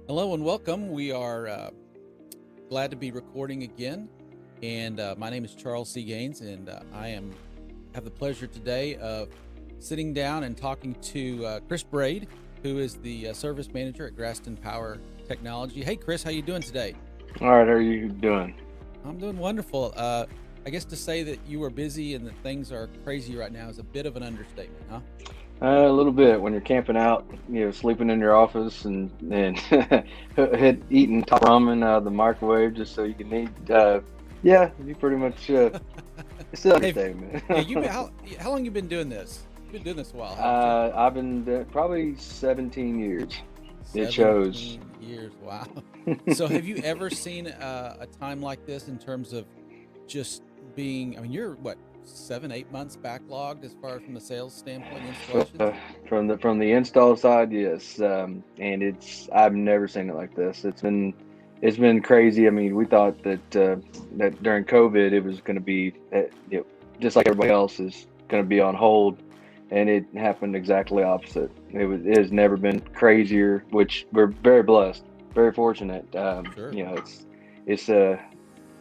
Hello and welcome. We are glad to be recording again. And my name is Charles C. Gaines, and have the pleasure today of sitting down and talking to Chris Brade, who is the service manager at Grasten Power Technology. Hey, Chris, how you doing today? All right, how are you doing? I'm doing wonderful. I guess to say that you are busy and that things are crazy right now is a bit of an understatement, huh? A little bit when you're camping out, sleeping in your office and eating top ramen out of the microwave just so you can eat. Yeah, you pretty much. It's an Hey, understatement. yeah, you been how long you been doing this? You've been doing this a while, haven't you? I've been probably 17 years. It shows. 17 years. Wow. So have you ever seen a time like this in terms of just being, I mean, you're what, 7, 8 months backlogged as far as from the sales standpoint, installations? Uh, from the install side, yes, and I've never seen it like this. It's been crazy. I mean, we thought that during COVID it was going to be just like everybody else is going to be on hold, and it happened exactly opposite. It has never been crazier, which we're very blessed, very fortunate. Sure. It's uh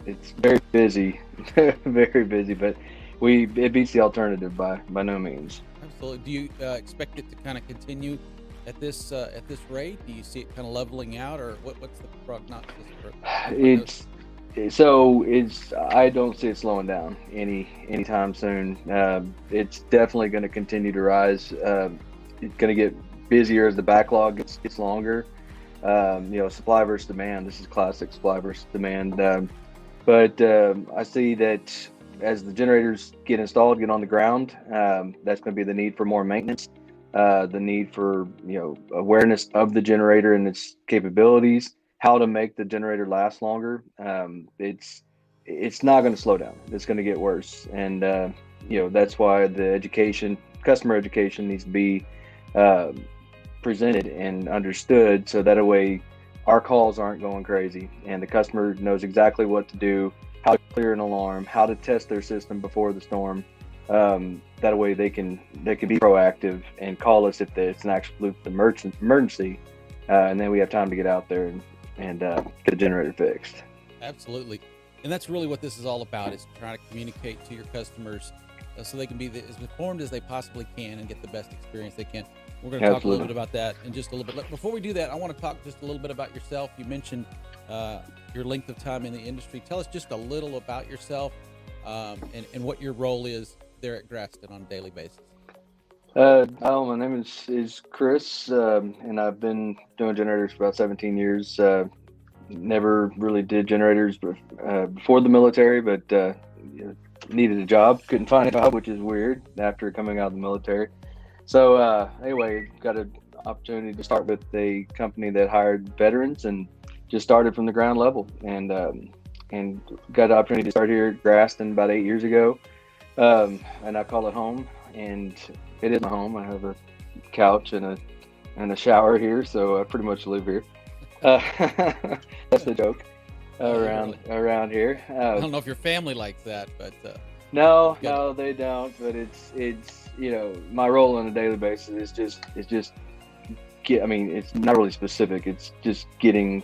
it's very busy, very busy, but it beats the alternative by no means. Absolutely. Do you expect it to kind of continue at this rate? Do you see it kind of leveling out, or what's the prognosis prognosis? It's it's I don't see it slowing down anytime soon. It's definitely going to continue to rise. It's going to get busier as the backlog gets longer. Supply versus demand. This is classic supply versus demand. But I see that as the generators get installed, get on the ground, that's going to be the need for more maintenance, the need for awareness of the generator and its capabilities, how to make the generator last longer. It's not going to slow down. It's going to get worse, and that's why the customer education, needs to be uh, presented and understood, so that way our calls aren't going crazy and the customer knows exactly what to do, how to clear an alarm, how to test their system before the storm. That way they can be proactive and call us if it's an absolute emergency, and then we have time to get out there and get the generator fixed. Absolutely. And that's really what this is all about, is trying to communicate to your customers so they can be as informed as they possibly can and get the best experience they can. We're going to talk a little bit Absolutely. about that in just a little bit. Before we do that, I want to talk just a little bit about yourself. You mentioned your length of time in the industry. Tell us just a little about yourself, and what your role is there at Graston on a daily basis. My name is Chris, and I've been doing generators for about 17 years. Never really did generators before the military, but needed a job. Couldn't find a job, which is weird after coming out of the military. So anyway, got an opportunity to start with a company that hired veterans and just started from the ground level, and got the opportunity to start here at Graston about 8 years ago. And I call it home, and it is my home. I have a couch and a shower here, so I pretty much live here. Uh, that's the joke You around really, around here. I don't know if your family likes that, but No, got no, they don't. But it's my role on a daily basis is just get. I mean, it's not really specific. It's just getting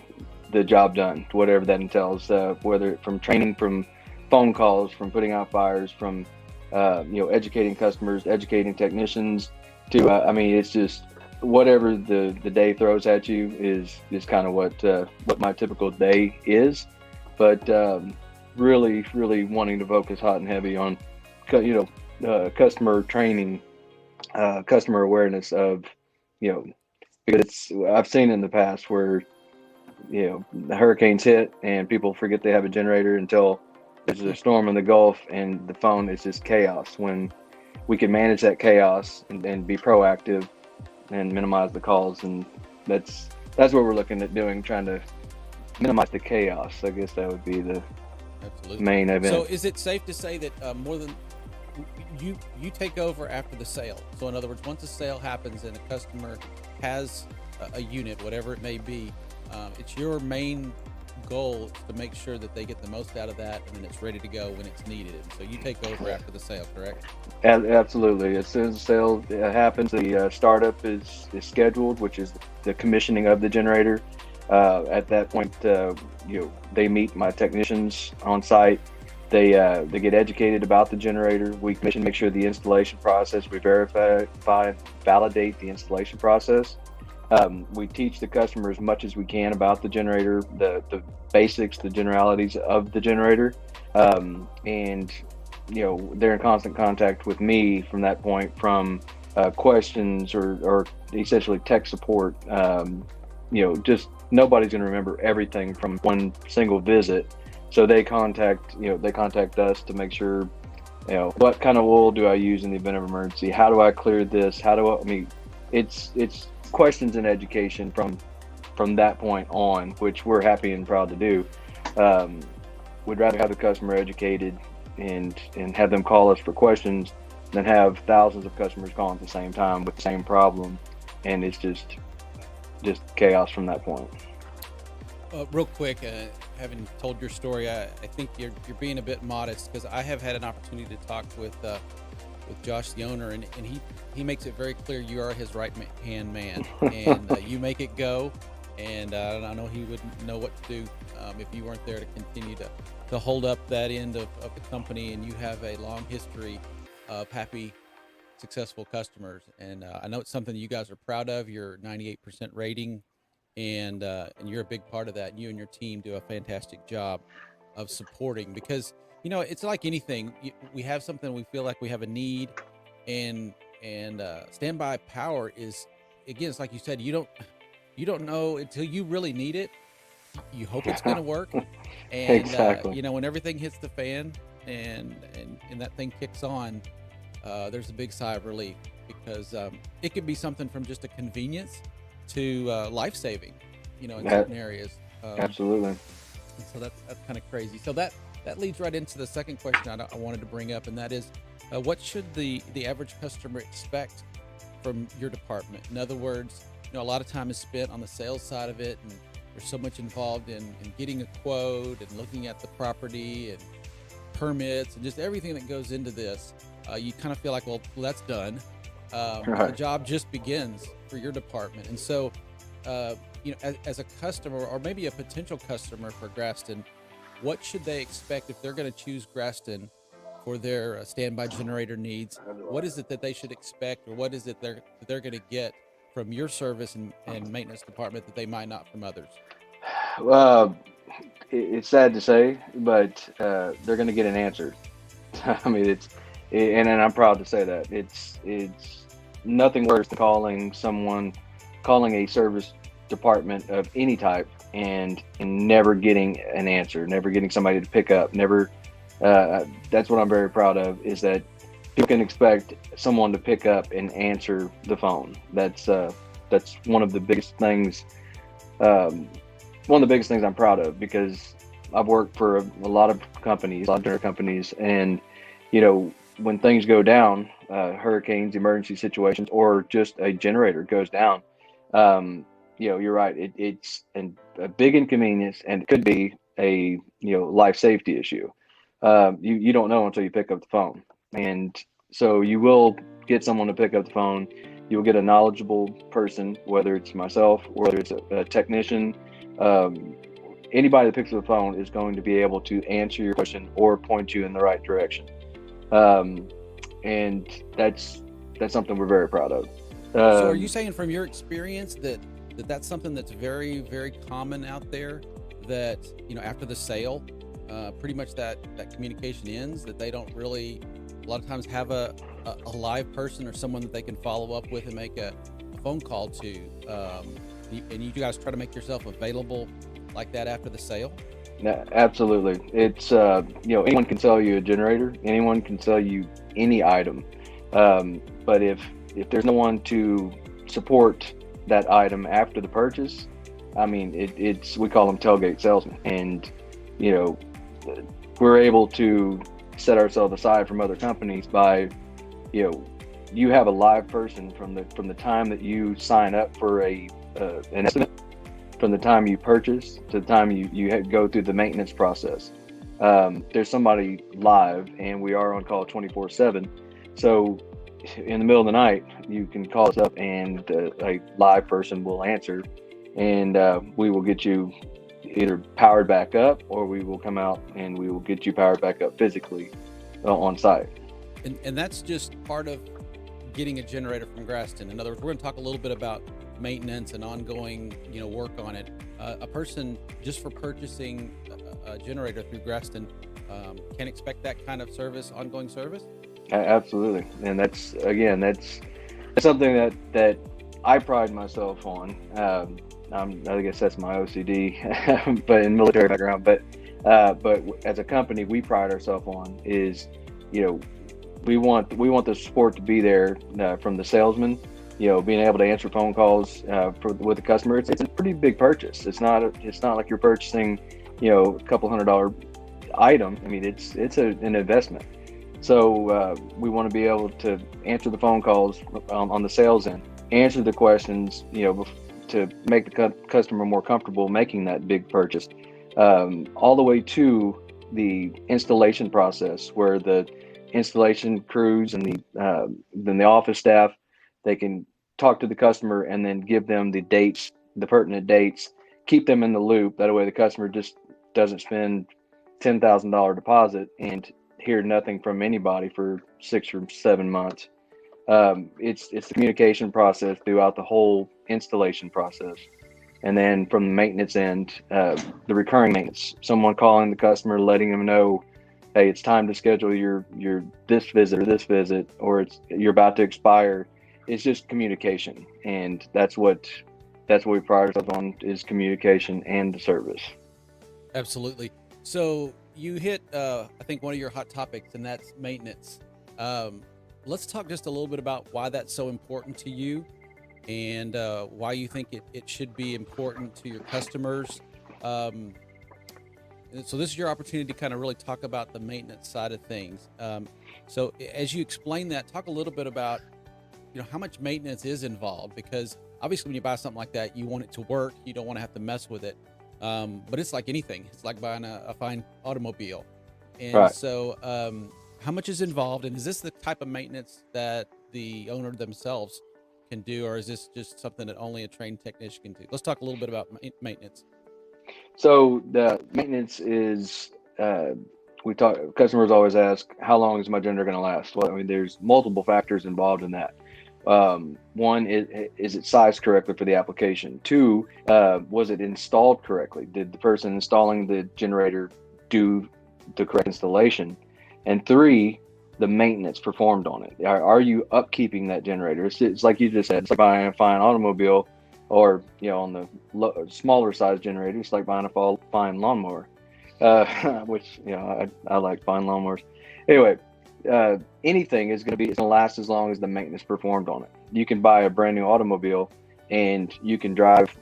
the job done, whatever that entails. Whether from training, from phone calls, from putting out fires, from educating customers, educating technicians. I mean, it's just whatever the day throws at you is kind of what my typical day is. But really, really wanting to focus hot and heavy on customer training, customer awareness of you know because I've seen in the past where the hurricanes hit and people forget they have a generator until there's a storm in the Gulf and the phone is just chaos. When we can manage that chaos and be proactive and minimize the calls, and that's what we're looking at doing, trying to minimize the chaos. I guess that would be the absolutely. main So, event. is it safe to say that more than you take over after the sale? So, in other words, once a sale happens and a customer has a unit, whatever it may be, it's your main goal to make sure that they get the most out of that, and then it's ready to go when it's needed. And so, you take over after the sale, correct? Absolutely. As soon as the sale happens, the startup is scheduled, which is the commissioning of the generator. At that point, they meet my technicians on site. They get educated about the generator. We commission, make sure the installation process. We verify, validate the installation process. We teach the customer as much as we can about the generator, the basics, the generalities of the generator, and they're in constant contact with me from that point, from questions or essentially tech support. Just nobody's going to remember everything from one single visit, so they contact us to make sure, what kind of oil do I use in the event of emergency? How do I clear this? It's questions and education from that point on, which we're happy and proud to do. We'd rather have the customer educated and have them call us for questions than have thousands of customers calling at the same time with the same problem, and it's just chaos from that point. Real quick, having told your story, I think you're being a bit modest, because I have had an opportunity to talk with Josh, the owner, and he makes it very clear you are his right hand man, and you make it go. And I know he wouldn't know what to do if you weren't there to continue to hold up that end of the company. And you have a long history of happy, successful customers, and I know it's something you guys are proud of. Your 98% rating, and you're a big part of that. You and your team do a fantastic job of supporting, because it's like anything. We have something, we feel like we have a need, and standby power is, again, it's like you said, you don't know until you really need it. You hope it's going to work, and Exactly. when everything hits the fan and that thing kicks on, there's a big sigh of relief, because it could be something from just a convenience to life-saving, in certain areas. Absolutely. So that's kind of crazy. So that leads right into the second question I wanted to bring up, and that is, what should the average customer expect from your department? In other words, a lot of time is spent on the sales side of it, and there's so much involved in getting a quote and looking at the property and permits and just everything that goes into this. You kind of feel like, well, that's done. Right. The job just begins for your department. And so, as a customer, or maybe a potential customer for Grasten, what should they expect if they're going to choose Grasten for their standby generator needs? What is it that they should expect, or what is it they're going to get from your service and maintenance department that they might not from others? It's sad to say, but they're going to get an answer. I mean, and I'm proud to say that it's nothing worse than calling a service department of any type and never getting an answer, never getting somebody to pick up. That's what I'm very proud of, is that people can expect someone to pick up and answer the phone. That's one of the biggest things. One of the biggest things I'm proud of, because I've worked for a lot of companies, a lot of generator companies, and when things go down, hurricanes, emergency situations, or just a generator goes down, you're right. It's a big inconvenience, and it could be a life safety issue. You don't know until you pick up the phone, and so you will get someone to pick up the phone. You'll get a knowledgeable person, whether it's myself or whether it's a technician. Anybody that picks up the phone is going to be able to answer your question or point you in the right direction. And that's something we're very proud of. So are you saying from your experience that's something that's very, very common out there, that, after the sale, pretty much that communication ends, that they don't really, a lot of times, have a live person or someone that they can follow up with and make a phone call to, and you guys try to make yourself available like that after the sale? Yeah, absolutely. It's anyone can sell you a generator, anyone can sell you any item, but if there's no one to support that item after the purchase, I mean, we call them tailgate salesmen, and we're able to set ourselves aside from other companies by you have a live person from the time that you sign up for an estimate, from the time you purchase to the time you go through the maintenance process. There's somebody live, and we are on call 24/7. So in the middle of the night, you can call us up, and a live person will answer. and we will get you either powered back up, or we will come out and we will get you powered back up physically on site. And that's just part of getting a generator from Grasten. In other words, we're going to talk a little bit about maintenance and ongoing, work on it. A person just for purchasing a generator through Grasten can expect that kind of service, ongoing service. Absolutely, and that's something that I pride myself on. I guess that's my OCD, but in military background. But as a company, we pride ourselves on is, you know, we want the support to be there from the salesman. Being able to answer phone calls with the customer. It's a pretty big purchase. It's not like you're purchasing, a couple $100 item. I mean, it's an investment. So we want to be able to answer the phone calls on the sales end, answer the questions, to make the customer more comfortable making that big purchase, all the way to the installation process, where the installation crews and then the office staff, they can talk to the customer and then give them the dates, the pertinent dates, keep them in the loop. That way the customer just doesn't spend $10,000 deposit and hear nothing from anybody for 6 or 7 months. It's the communication process throughout the whole installation process. And then from the maintenance end, the recurring maintenance, someone calling the customer, letting them know, hey, it's time to schedule your this visit, or you're about to expire. It's just communication, and that's what we pride ourselves on, is communication and the service. Absolutely. So you hit, I think, one of your hot topics, and that's maintenance. Let's talk just a little bit about why that's so important to you, and why you think it should be important to your customers. So this is your opportunity to kind of really talk about the maintenance side of things. So as you explain that, talk a little bit about, how much maintenance is involved, because obviously when you buy something like that, you want it to work. You don't want to have to mess with it. But it's like anything. It's like buying a fine automobile. And Right. so how much is involved? And is this the type of maintenance that the owner themselves can do, or is this just something that only a trained technician can do? Let's talk a little bit about maintenance. So the maintenance is, customers always ask, how long is my generator going to last? Well, I mean, there's multiple factors involved in that. One is it sized correctly for the application? Two, was it installed correctly? Did the person installing the generator do the correct installation? And three, the maintenance performed on it. Are you upkeeping that generator? It's like you just said, it's like buying a fine automobile, or on the smaller size generator, it's like buying a fine lawnmower, which I like fine lawnmowers. Anyway, anything is going to last as long as the maintenance performed on it. You can buy a brand new automobile and you can drive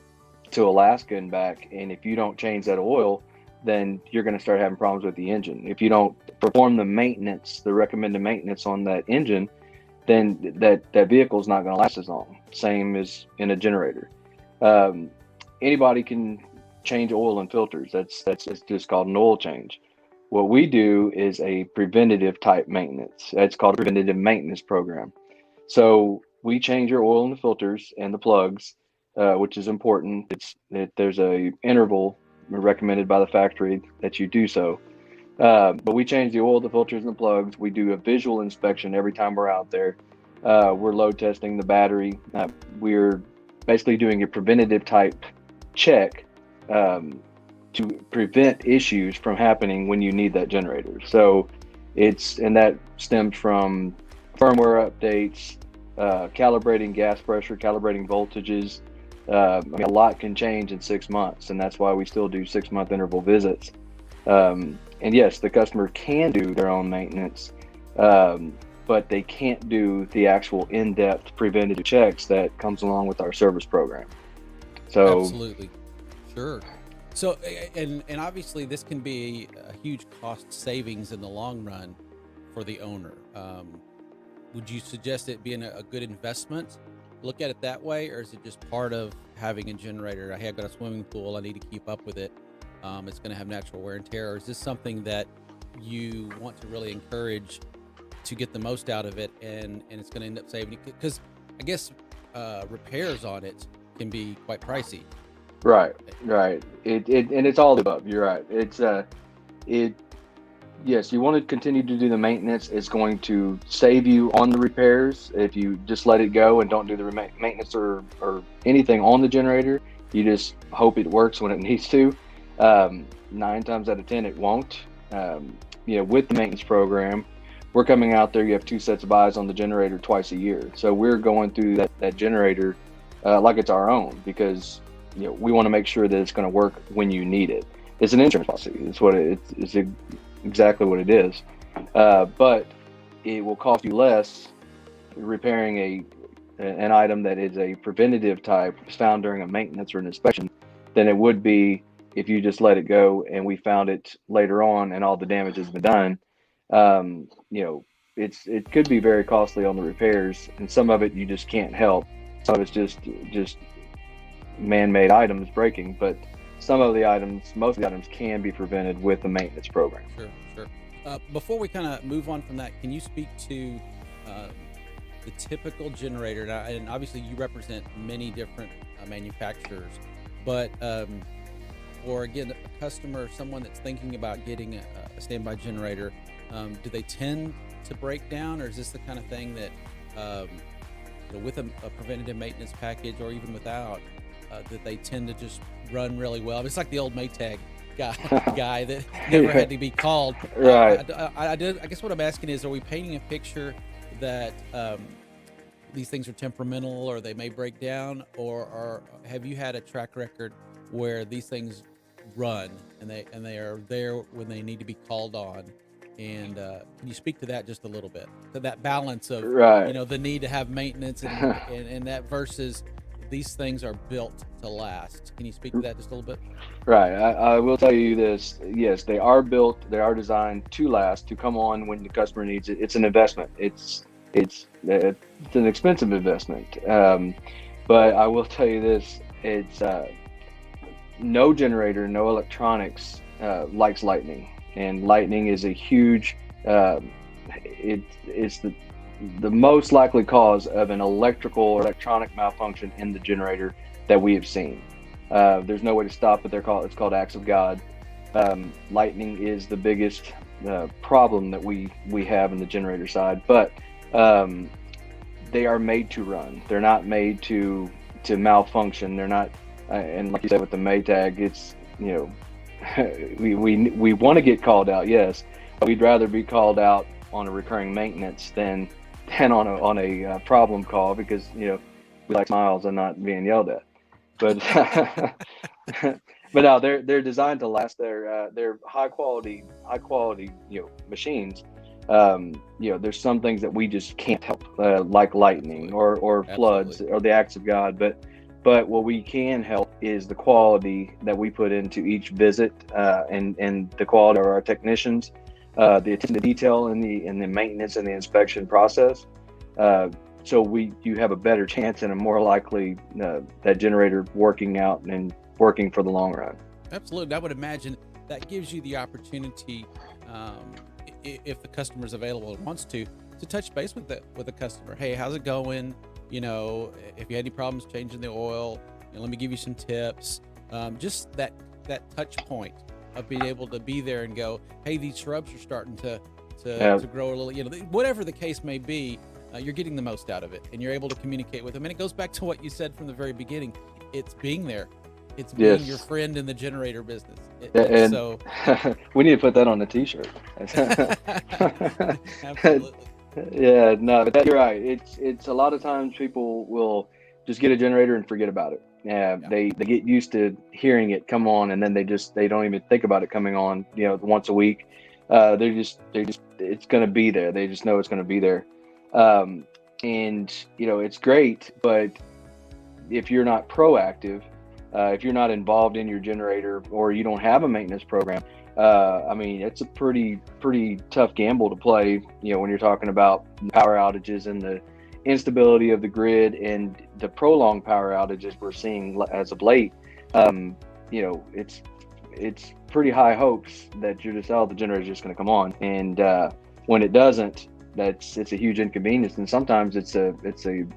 to Alaska and back, and if you don't change that oil, then you're going to start having problems with the engine. If you don't perform the maintenance, the recommended maintenance on that engine, then that vehicle is not going to last as long. Same as in a generator. Anybody can change oil and filters. That's just called an oil change. What we do is a preventative type maintenance. It's called a preventative maintenance program. So we change your oil and the filters and the plugs, which is important. There's a interval recommended by the factory that you do so. But we change the oil, the filters, and the plugs. We do a visual inspection every time we're out there. We're load testing the battery. We're basically doing a preventative type check to prevent issues from happening when you need that generator. So that stems from firmware updates, calibrating gas pressure, calibrating voltages. I mean, a lot can change in 6 months, and that's why we still do 6-month interval visits. And yes, the customer can do their own maintenance, but they can't do the actual in-depth preventative checks that comes along with our service program. So Absolutely. Sure. So, and obviously this can be a huge cost savings in the long run for the owner. Would you suggest it being a good investment? Look at it that way, or is it just part of having a generator? Hey, I've got a swimming pool, I need to keep up with it. It's going to have natural wear and tear. Or is this something that you want to really encourage to get the most out of it, and it's going to end up saving you? Because I guess repairs on it can be quite pricey. Right, right. It and it's all the above. You're right. It yes, you want to continue to do the maintenance. It's going to save you on the repairs if you just let it go and don't do the maintenance or anything on the generator. You just hope it works when it needs to. 9 times out of 10, it won't. With the maintenance program, we're coming out there. You have 2 sets of eyes on the generator twice a year. So we're going through that generator like it's our own, because we want to make sure that it's going to work when you need it. It's an insurance policy. It's what it's exactly what it is. But it will cost you less repairing an item that is a preventative type found during a maintenance or an inspection than it would be if you just let it go and we found it later on and all the damage has been done. um, you know, it could be very costly on the repairs, and some of it you just can't help. Some of it's just man-made items breaking, but most of the items can be prevented with the maintenance program. Sure, sure. Before we kind of move on from that, can you speak to the typical generator? And obviously you represent many different manufacturers, but or again, a customer, someone that's thinking about getting a standby generator, do they tend to break down, or is this the kind of thing that with a preventative maintenance package or even without, that they tend to just run really well? It's like the old Maytag guy that never had to be called. Right. I guess what I'm asking is, are we painting a picture that these things are temperamental or they may break down, or have you had a track record where these things run and they are there when they need to be called on? And can you speak to that just a little bit, to that balance of Right. the need to have maintenance and that versus these things are built to last? Can you speak to that just a little bit? Right. I will tell you this. Yes, they are built. They are designed to last, to come on when the customer needs it. It's an investment. It's an expensive investment. But I will tell you this. It's no generator, no electronics likes lightning, and lightning is a huge. It's the most likely cause of an electrical or electronic malfunction in the generator that we have seen. There's no way to stop it. It's called acts of God. Lightning is the biggest problem that we have in the generator side, but they are made to run. They're not made to malfunction. They're not, and like you said with the Maytag, it's we want to get called out, yes, but we'd rather be called out on a recurring maintenance than on a problem call, because we like smiles and not being yelled at. But but no, they're designed to last. They're high quality machines. There's some things that we just can't help, like lightning or floods. Absolutely. Or the acts of God. But what we can help is the quality that we put into each visit, and the quality of our technicians, the attention to detail in the maintenance and the inspection process. So you have a better chance and a more likely that generator working out and working for the long run. Absolutely. I would imagine that gives you the opportunity, if the customer is available and wants to touch base with the customer. Hey, how's it going? If you had any problems changing the oil, let me give you some tips. Just that touch point of being able to be there and go, hey, these shrubs are starting to grow a little, whatever the case may be. You're getting the most out of it, and you're able to communicate with them. And it goes back to what you said from the very beginning. It's being there. It's being your friend in the generator business. So we need to put that on a t-shirt. Absolutely. Yeah, no, but you're right. It's a lot of times people will just get a generator and forget about it. They get used to hearing it come on, and then they don't even think about it coming on, once a week. They just it's going to be there. They just know it's going to be there. And it's great, but if you're not proactive, if you're not involved in your generator, or you don't have a maintenance program, it's a pretty tough gamble to play, when you're talking about power outages and the instability of the grid and the prolonged power outages we're seeing as of late. It's pretty high hopes that the generator's just going to come on, and when it doesn't, it's a huge inconvenience, and sometimes it's a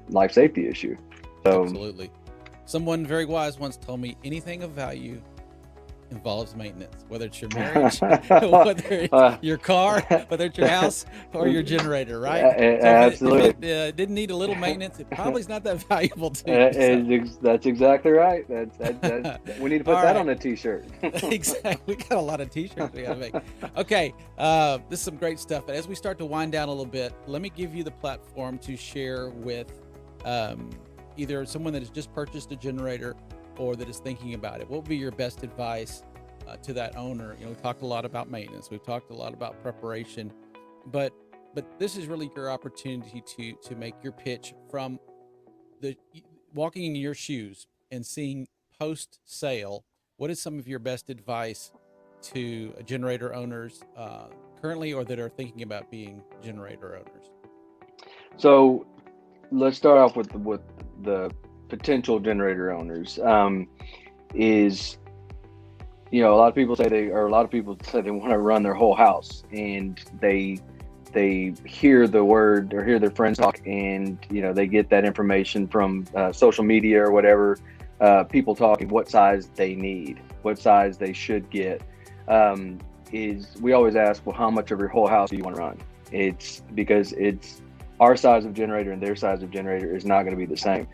life safety issue. So Absolutely. Someone very wise once told me anything of value involves maintenance, whether it's your marriage, whether it's your car, whether it's your house or your generator, right? So Absolutely. if it didn't need a little maintenance, it probably is not that valuable to you. That's exactly right. We need to put that on a t-shirt. Exactly. We got a lot of t-shirts we gotta make. Okay, this is some great stuff. But as we start to wind down a little bit, let me give you the platform to share with either someone that has just purchased a generator or that is thinking about it. What would be your best advice to that owner? You know, we talked a lot about maintenance. We've talked a lot about preparation, but this is really your opportunity to make your pitch from the walking in your shoes and seeing post sale. What is some of your best advice to generator owners currently, or that are thinking about being generator owners? So let's start off with the potential generator owners. Is, a lot of people say they want to run their whole house, and they hear the word or hear their friends talk, and they get that information from social media or whatever, people talking what size they need, what size they should get. We always ask, well, how much of your whole house do you want to run? It's because it's our size of generator and their size of generator is not going to be the same.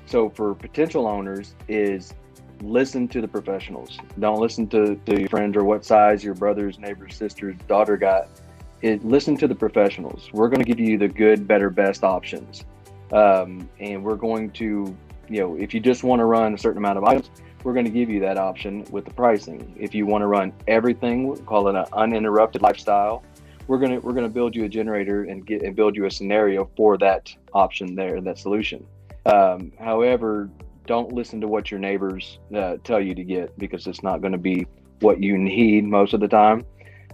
So for potential owners, is listen to the professionals. Don't listen to your friends or what size your brother's, neighbor's, sister's daughter got. Listen to the professionals. We're going to give you the good, better, best options. And we're going to, if you just want to run a certain amount of items, we're going to give you that option with the pricing. If you want to run everything, we call it an uninterrupted lifestyle, we're going to build you a generator and build you a scenario for that option there, that solution. However, don't listen to what your neighbors tell you to get, because it's not going to be what you need most of the time.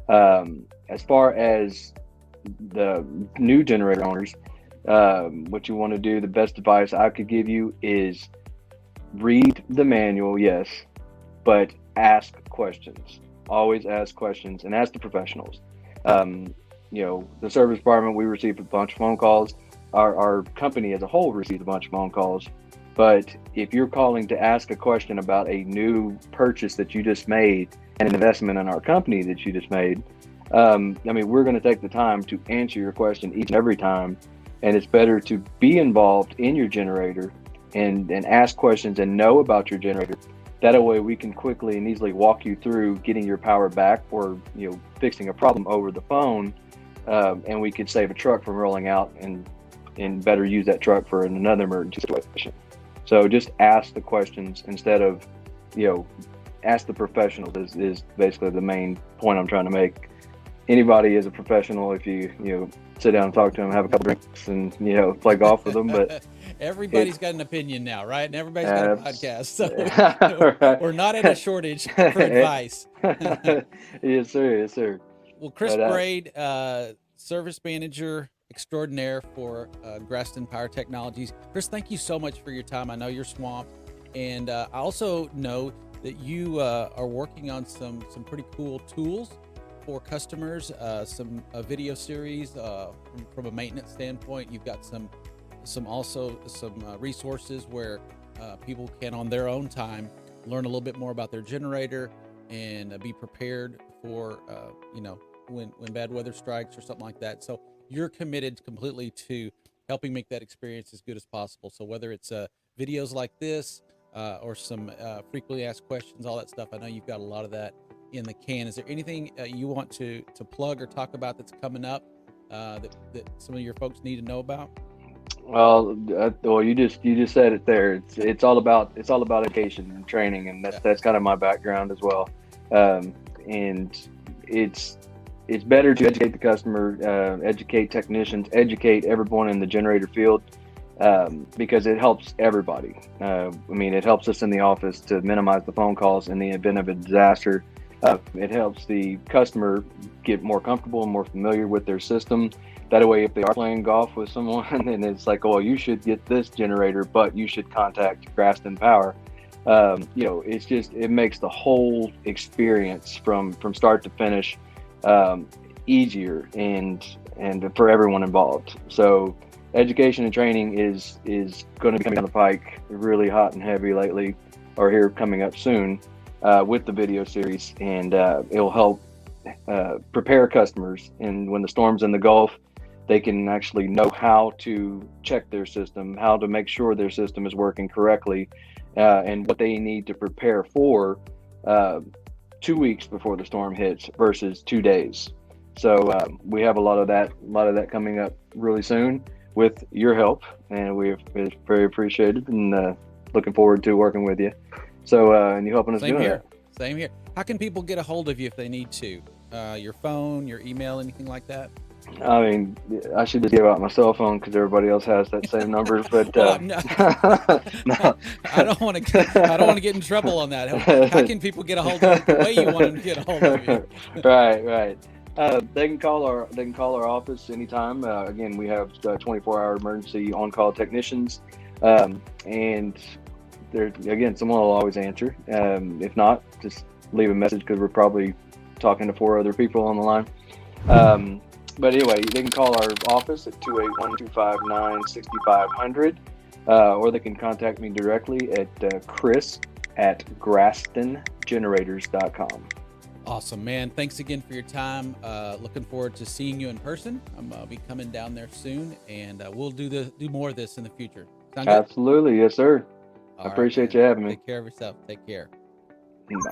As far as the new generator owners, what you want to do, the best advice I could give you is read the manual, yes, but ask questions. Always ask questions and ask the professionals. The service department, we received a bunch of phone calls. Our company as a whole received a bunch of phone calls. But if you're calling to ask a question about a new purchase that you just made and an investment in our company that you just made, we're going to take the time to answer your question each and every time. And it's better to be involved in your generator and ask questions and know about your generator. That way we can quickly and easily walk you through getting your power back, or fixing a problem over the phone, and we could save a truck from rolling out and better use that truck for another emergency situation. So just ask the questions instead of, ask the professionals is basically the main point I'm trying to make. Anybody is a professional if you sit down and talk to them, have a couple drinks, and play golf with them. But everybody's got an opinion now, right? And everybody's got a podcast, so right. We're not in a shortage for advice. Yes, sir. Yes, sir. Well, Chris Brade, service manager extraordinaire for Grasten Power Technologies. Chris, thank you so much for your time. I know you're swamped, and I also know that you are working on some pretty cool tools for customers, some video series from a maintenance standpoint. You've got some resources where people can, on their own time, learn a little bit more about their generator and be prepared for when bad weather strikes or something like that. So you're committed completely to helping make that experience as good as possible. So whether it's videos like this or some frequently asked questions, all that stuff, I know you've got a lot of that in the can. Is there anything you want to plug or talk about that's coming up that some of your folks need to know about? Well, you just said it there. It's all about education and training, and that's kind of my background as well. And it's better to educate the customer, educate technicians, educate everyone in the generator field, because it helps everybody. It helps us in the office to minimize the phone calls in the event of a disaster. It helps the customer get more comfortable and more familiar with their system. That way, if they are playing golf with someone and it's like, oh, you should get this generator, but you should contact Grasten Power. It makes the whole experience from start to finish easier and for everyone involved. So education and training is going to be coming down the pike really hot and heavy lately, or here coming up soon, with the video series, and it'll help prepare customers. And when the storm's in the Gulf, they can actually know how to check their system, how to make sure their system is working correctly, and what they need to prepare for 2 weeks before the storm hits versus 2 days. So we have a lot of that coming up really soon with your help, and it's very appreciated, and looking forward to working with you. So and you helping us Same doing here. that. Same here. How can people get a hold of you if they need to? Your phone, your email, anything like that? I mean, I should just give out my cell phone because everybody else has that same number. But Well, no. no. I don't want to get in trouble on that. How can people get a hold of you the way you want them to get a hold of you? Right. They can call our office anytime. Again, we have 24-hour emergency on-call technicians, and someone will always answer. If not, just leave a message because we're probably talking to 4 other people on the line. But anyway, they can call our office at 281-259-6500, or they can contact me directly at chris@grastengenerators.com. Awesome, man. Thanks again for your time. Looking forward to seeing you in person. I'll be coming down there soon, and we'll do more of this in the future. Sound good? Absolutely. Yes, sir. All I right, appreciate man. you having me. Take care of yourself. Take care. Bye.